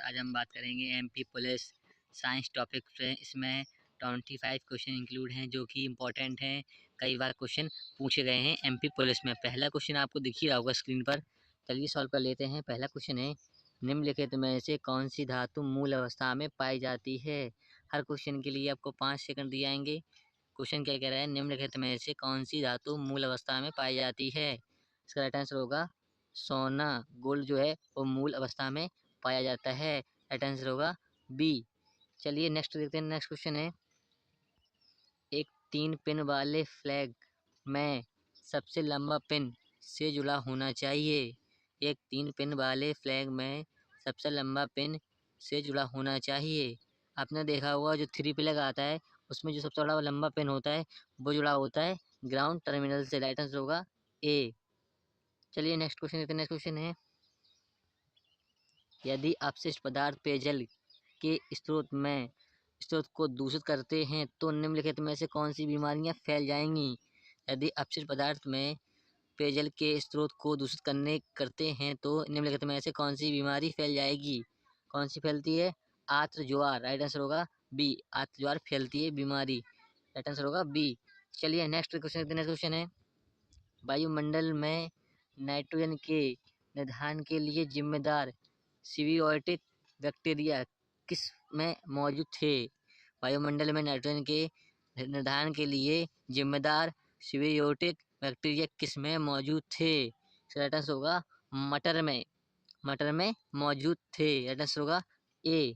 आज हम बात करेंगे एमपी पुलिस साइंस टॉपिक पे। इसमें 25 क्वेश्चन इंक्लूड हैं जो कि इम्पोर्टेंट हैं। कई बार क्वेश्चन पूछे गए हैं एमपी पुलिस में। पहला क्वेश्चन आपको दिख ही रहा होगा स्क्रीन पर। चलिए सॉल्व कर लेते हैं। पहला क्वेश्चन है, निम्नलिखित में से कौन सी धातु मूल अवस्था में पाई जाती है। हर क्वेश्चन के लिए आपको 5 सेकंड दिए जाएंगे। क्वेश्चन क्या कह रहा है, निम्नलिखित में से कौन सी धातु मूल अवस्था में पाई जाती है। इसका राइट आंसर होगा सोना। गोल्ड जो है वो मूल अवस्था में पाया जाता है। राइट आंसर होगा बी। चलिए नेक्स्ट देखते हैं। नेक्स्ट क्वेश्चन है, एक 3 पिन वाले फ्लैग में सबसे लंबा पिन से जुड़ा होना चाहिए। एक 3 पिन वाले फ्लैग में सबसे लंबा पिन से जुड़ा होना चाहिए। आपने देखा होगा जो 3 प्लग आता है उसमें जो सबसे बड़ा लंबा पिन होता है वो जुड़ा होता है ग्राउंड टर्मिनल से। राइट आंसर होगा ए। चलिए नेक्स्ट क्वेश्चन देखते हैं। नेक्स्ट क्वेश्चन है, यदि अपशिष्ट पदार्थ पेयजल के स्रोत को दूषित करते हैं तो निम्नलिखित में से कौन सी बीमारियां फैल जाएंगी। यदि अपशिष्ट पदार्थ में पेयजल के स्रोत को दूषित करते हैं तो निम्नलिखित में से कौन सी बीमारी फैल जाएगी। कौन सी फैलती है? आर्द्र ज्वार। राइट आंसर होगा बी। आर्द्र ज्वार फैलती है बीमारी। राइट आंसर होगा बी। चलिए नेक्स्ट क्वेश्चन। नेक्स्ट क्वेश्चन है, वायुमंडल में नाइट्रोजन के निर्धारण के लिए जिम्मेदार सिबियोटिक बैक्टीरिया किस में मौजूद थे। वायुमंडल में नाइट्रोजन के निर्धारण के लिए जिम्मेदार सिबियोटिक बैक्टीरिया किस में मौजूद थे। राइट आंसर होगा मटर में। मटर में मौजूद थे। राइट आंसर होगा ए।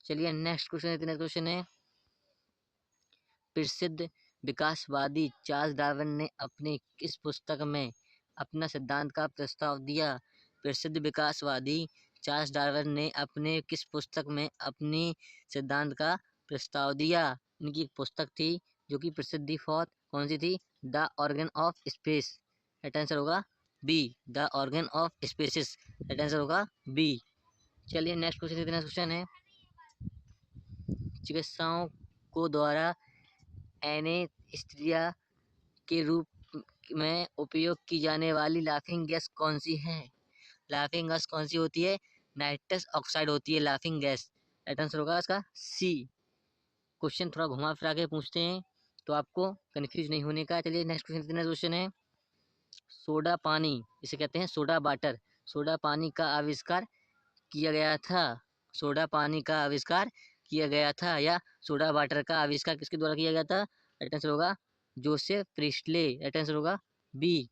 चलिए नेक्स्ट क्वेश्चन। नेक्स्ट क्वेश्चन है, प्रसिद्ध विकासवादी चार्ल्स डार्विन ने अपनी किस पुस्तक में अपना सिद्धांत का प्रस्ताव दिया। प्रसिद्ध विकासवादी चार्ल्स डार्विन ने अपने किस पुस्तक में अपनी सिद्धांत का प्रस्ताव दिया। इनकी एक पुस्तक थी जो कि प्रसिद्धि फॉर कौन सी थी? The origin of space. Right answer होगा B. The origin of species. Right answer होगा बी। चलिए नेक्स्ट क्वेश्चन। नेक्स्ट क्वेश्चन है, चिकित्सकों को द्वारा एनेस्थीसिया के रूप में उपयोग की जाने वाली लाफिंग गैस कौन सी है। लाफिंग गैस कौन सी होती है? नाइट्रस ऑक्साइड होती है लाफिंग गैस। राइट आंसर होगा इसका सी। क्वेश्चन थोड़ा घुमा फिरा के पूछते हैं तो आपको कन्फ्यूज नहीं होने का। चलिए नेक्स्ट क्वेश्चन। नेक्स्ट क्वेश्चन है, सोडा पानी, इसे कहते हैं सोडा वाटर, सोडा पानी का आविष्कार किया गया था। सोडा पानी का आविष्कार किया गया था या सोडा वाटर का आविष्कार किसके द्वारा किया गया था? राइट आंसर होगा जोसेफ प्रिस्टले। राइट आंसर होगा बी।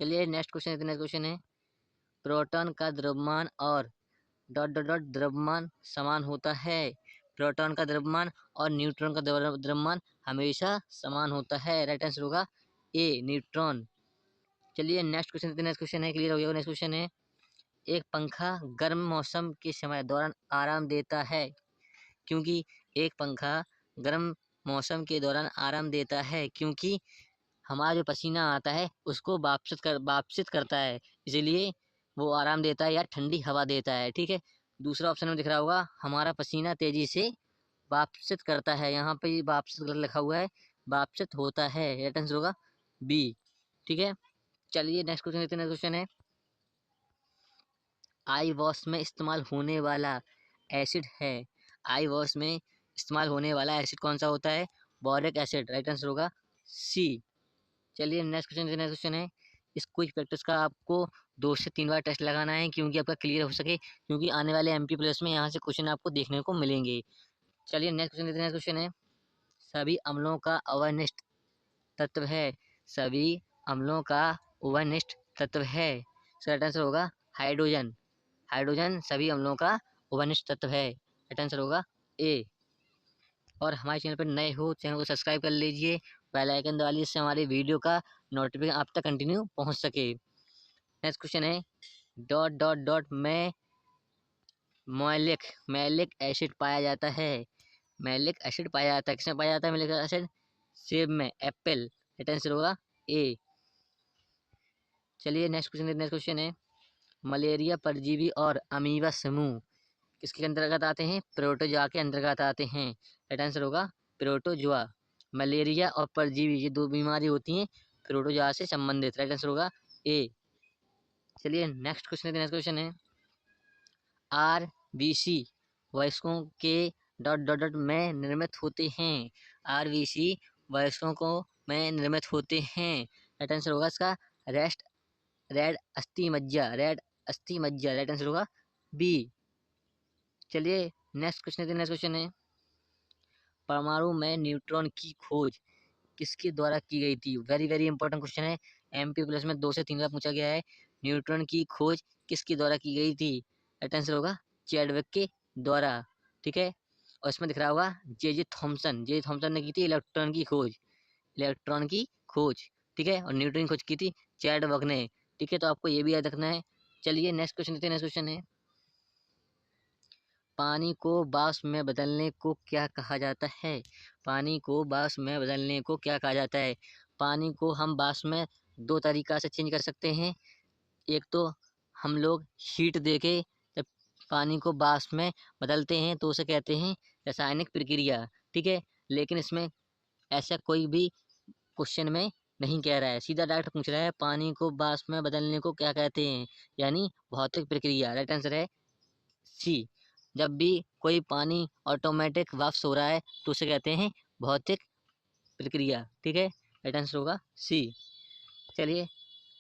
चलिए नेक्स्ट क्वेश्चन। नेक्स्ट क्वेश्चन है, प्रोटॉन का द्रव्यमान और डॉट डॉट डॉट द्रव्यमान समान होता है। प्रोटॉन का द्रव्यमान और न्यूट्रॉन का द्रव्यमान हमेशा समान होता है। राइट आंसर होगा ए, न्यूट्रॉन। चलिए नेक्स्ट क्वेश्चन। नेक्स्ट क्वेश्चन है, क्लियर हो गया। नेक्स्ट क्वेश्चन है, एक पंखा गर्म मौसम के समय दौरान आराम देता है क्योंकि एक पंखा गर्म मौसम के दौरान आराम देता है क्योंकि हमारा जो पसीना आता है उसको वापसित करता है, इसीलिए वो आराम देता है या ठंडी हवा देता है। ठीक है। दूसरा ऑप्शन में दिख रहा होगा, हमारा पसीना तेजी से वापसित करता है। यहाँ पे वापसित लिखा हुआ है, वापसित होता है। राइट आंसर होगा बी। ठीक है। चलिए नेक्स्ट क्वेश्चन। नेक्स्ट क्वेश्चन है, आई वॉश में इस्तेमाल होने वाला एसिड है। आई वॉश में इस्तेमाल होने वाला एसिड कौन सा होता है? Boric acid. राइट आंसर होगा सी। चलिए नेक्स्ट क्वेश्चन। नेक्स्ट क्वेश्चन है, इस क्विज प्रैक्टिस का आपको 2 से 3 बार टेस्ट लगाना है क्योंकि आपका क्लियर हो सके, क्योंकि आने वाले एमपी प्लस में यहाँ से क्वेश्चन आपको देखने को मिलेंगे। चलिए नेक्स्ट क्वेश्चन। नेक्स्ट क्वेश्चन है, सभी अम्लों का अवनिष्ठ तत्व है। सभी अम्लों का अवनिष्ठ तत्व है। राइट आंसर होगा हाइड्रोजन। हाइड्रोजन सभी अम्लों का अवनिष्ठ तत्व है। राइट आंसर होगा ए। और हमारे चैनल पर नए हो, चैनल को सब्सक्राइब कर लीजिए, बेल आइकन दबा लीजिए, इससे हमारी वीडियो का नोटिफिकेशन आप तक कंटिन्यू पहुंच सके। नेक्स्ट क्वेश्चन है, डॉट डॉट डॉट में मैलिक एसिड पाया जाता है। मैलिक एसिड पाया जाता है, किसमें पाया जाता है मैलिक एसिड? सेब में, एप्पल। राइट आंसर होगा ए। चलिए नेक्स्ट क्वेश्चन। नेक्स्ट क्वेश्चन है, मलेरिया परजीवी और अमीबा समूह किसके अंतर्गत आते हैं? प्रोटोजोआ के अंतर्गत आते हैं। राइट आंसर होगा प्रोटोजोआ। मलेरिया और परजीवी ये 2 बीमारी होती हैं प्रोटोजोआ से संबंधित। राइट आंसर होगा ए। चलिए नेक्स्ट क्वेश्चन है। नेक्स्ट क्वेश्चन है, आरबीसी वयस्कों के डॉट डॉट डॉट में निर्मित होते हैं। आरबीसी वयस्कों को में निर्मित होते हैं। राइट आंसर होगा इसका रेस्ट रेड अस्थि मज्जा राइट आंसर होगा बी। चलिए नेक्स्ट क्वेश्चन है परमाणु में न्यूट्रॉन की खोज किसके द्वारा की गई थी। वेरी वेरी इंपॉर्टेंट क्वेश्चन है, एमपी प्लस में 2 से 3 बार पूछा गया है। न्यूट्रॉन की खोज किसके द्वारा की गई थी। राइट आंसर होगा चैडविक के द्वारा। ठीक है, और इसमें दिख रहा होगा जे थॉमसन ने की थी इलेक्ट्रॉन की खोज। ठीक है, और न्यूट्रॉन की खोज की थी चैडविक ने। ठीक है, तो आपको ये भी याद रखना है। चलिए नेक्स्ट क्वेश्चन है पानी को वाष्प में बदलने को क्या कहा जाता है। पानी को वाष्प में बदलने को क्या कहा जाता है। पानी को हम वाष्प में 2 तरीका से चेंज कर सकते हैं। एक तो हम लोग हीट देके जब पानी को वाष्प में बदलते हैं तो उसे कहते हैं रासायनिक प्रक्रिया। ठीक है, लेकिन इसमें ऐसा कोई भी क्वेश्चन में नहीं कह रहा है, सीधा डायरेक्ट पूछ रहा है पानी को वाष्प में बदलने को क्या कहते हैं, यानी भौतिक प्रक्रिया। राइट आंसर है सी। जब भी कोई पानी ऑटोमेटिक वाष्प हो रहा है तो उसे कहते हैं भौतिक प्रक्रिया। ठीक है, राइट आंसर होगा सी। चलिए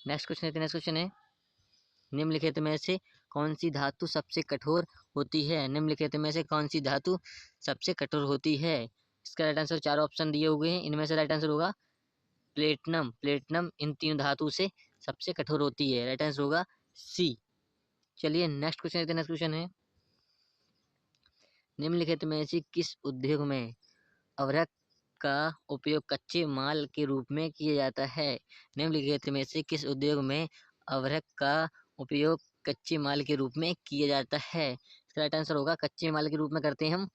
नेक्स्ट क्वेश्चन है निम्नलिखित में से कौन सी धातु सबसे कठोर होती है। निम्नलिखित में से कौन सी धातु सबसे कठोर होती है। इसका राइट आंसर 4 ऑप्शन दिए हुए हैं, इनमें से राइट आंसर होगा प्लेटिनम इन 3 धातु से सबसे कठोर होती है। राइट आंसर होगा सी। चलिए नेक्स्ट क्वेश्चन है निम्नलिखित में से किस उद्योग में अवरक का उपयोग कच्चे माल के रूप में किया जाता है। निम्नलिखित में से किस उद्योग में अवरक का उपयोग कच्चे माल के रूप में किया जाता है। इसका राइट आंसर होगा कच्चे माल के रूप में करते हैं हम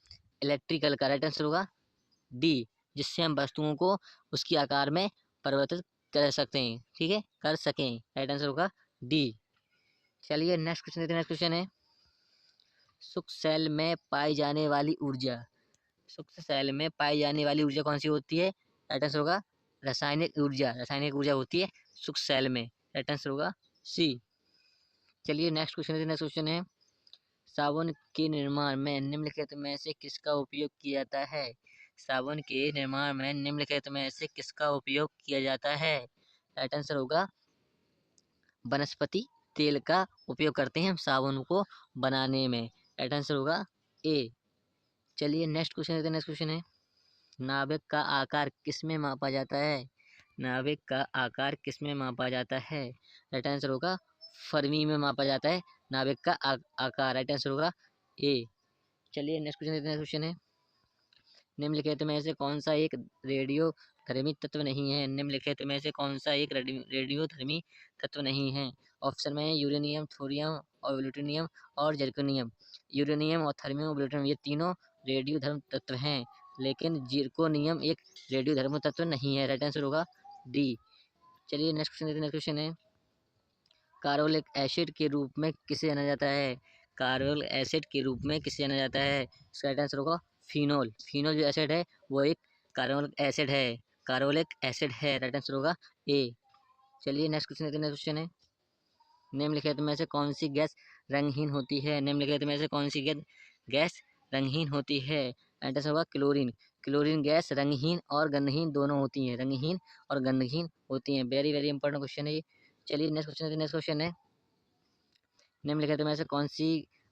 इलेक्ट्रिकल का। राइट आंसर होगा डी, जिससे हम वस्तुओं को उसकी आकार में परिवर्तित कर सकते हैं। ठीक है, कर सकें। राइट आंसर होगा डी। चलिए नेक्स्ट क्वेश्चन है शुक्र सेल में पाई जाने वाली ऊर्जा। शुक्र सेल में पाई जाने वाली ऊर्जा कौन सी होती है। राइट आंसर होगा रासायनिक ऊर्जा होती है शुक्र सेल में। राइट आंसर होगा सी। चलिए नेक्स्ट क्वेश्चन है साबुन के निर्माण में निम्नलिखित में से किसका उपयोग किया जाता है। साबुन के निर्माण में निम्नलिखित में से किसका उपयोग किया जाता है। राइट आंसर होगा वनस्पति तेल का उपयोग करते हैं हम साबुन को बनाने में। राइट आंसर होगा ए। चलिए नेक्स्ट क्वेश्चन है नाभिक का आकार किसमें मापा जाता है। नाभिक का आकार किसमें मापा जाता है। राइट आंसर होगा फर्मी में मापा जाता है नाभिक का आकार। राइट आंसर होगा ए। चलिए नेक्स्ट क्वेश्चन है निम्नलिखित में से कौन सा एक रेडियोधर्मी तत्व नहीं है। निम्नलिखित में से कौन सा एक रेडियोधर्मी तत्व नहीं है। ऑप्शन में है यूरेनियम, थोरियम और प्लूटोनियम और जर्मेनियम। यूरेनियम और थर्मियम और प्लूटोनियम ये तीनों रेडियोधर्म तत्व हैं, लेकिन जिर्कोनियम एक रेडियोधर्म तत्व नहीं है। राइट आंसर होगा डी। चलिए नेक्स्ट क्वेश्चन है कार्बोलिक एसिड के रूप में किसे जाना जाता है। कार्बोलिक एसिड के रूप में किसे जाना जाता है। इसका राइट आंसर होगा फिनोल। फिनोल जो एसिड है वो एक कार्बोलिक एसिड है। राइट आंसर होगा ए। चलिए नेक्स्ट क्वेश्चन है निम्नलिखित में से कौन सी गैस रंगहीन होती है। निम्नलिखित में से कौन सी गैस रंगहीन होती है। राइट आंसर होगा क्लोरीन। क्लोरीन गैस रंगहीन और गंधहीन दोनों होती हैं, रंगहीन और गंधहीन होती हैं। वेरी वेरी इंपॉर्टेंट क्वेश्चन है ये। चलिए नेक्स्ट क्वेश्चन है निम्नलिखित में से कौन सी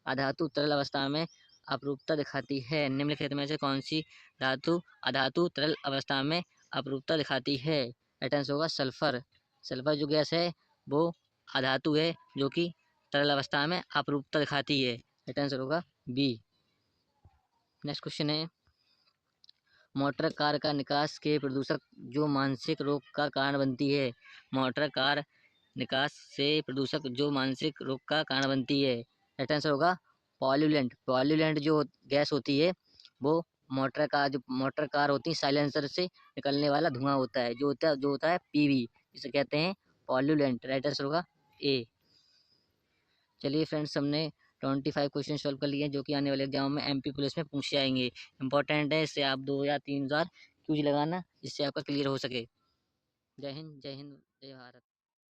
अधातु तरल अवस्था में अपरूपता दिखाती है। निम्नलिखित में से कौन सी अधातु तरल अवस्था में अपरूपता दिखाती है। राइट आंसर होगा सल्फर। सल्फर जो गैस है वो अधातु है जो कि तरल अवस्था में अपरूपता दिखाती है। राइट आंसर होगा बी। नेक्स्ट क्वेश्चन है मोटर कार का निकास के प्रदूषक जो मानसिक रोग का कारण बनती है। मोटर कार निकास से प्रदूषक जो मानसिक रोग का कारण बनती है। राइट आंसर होगा पॉल्यूलेंट जो गैस होती है वो मोटर कार होती है साइलेंसर से निकलने वाला धुआं होता है जो होता है पीवी, जिसे कहते हैं पॉल्यूलेंट। राइट आंसर होगा ए। चलिए फ्रेंड्स हमने 25 क्वेश्चन सॉल्व कर लिए जो कि आने वाले एग्जाम में एमपी पुलिस में पूछे जाएंगे। इंपॉर्टेंट है, इससे आप 2 या 3 बार क्यूज लगाना जिससे आपका क्लियर हो सके। जय हिंद जय भारत।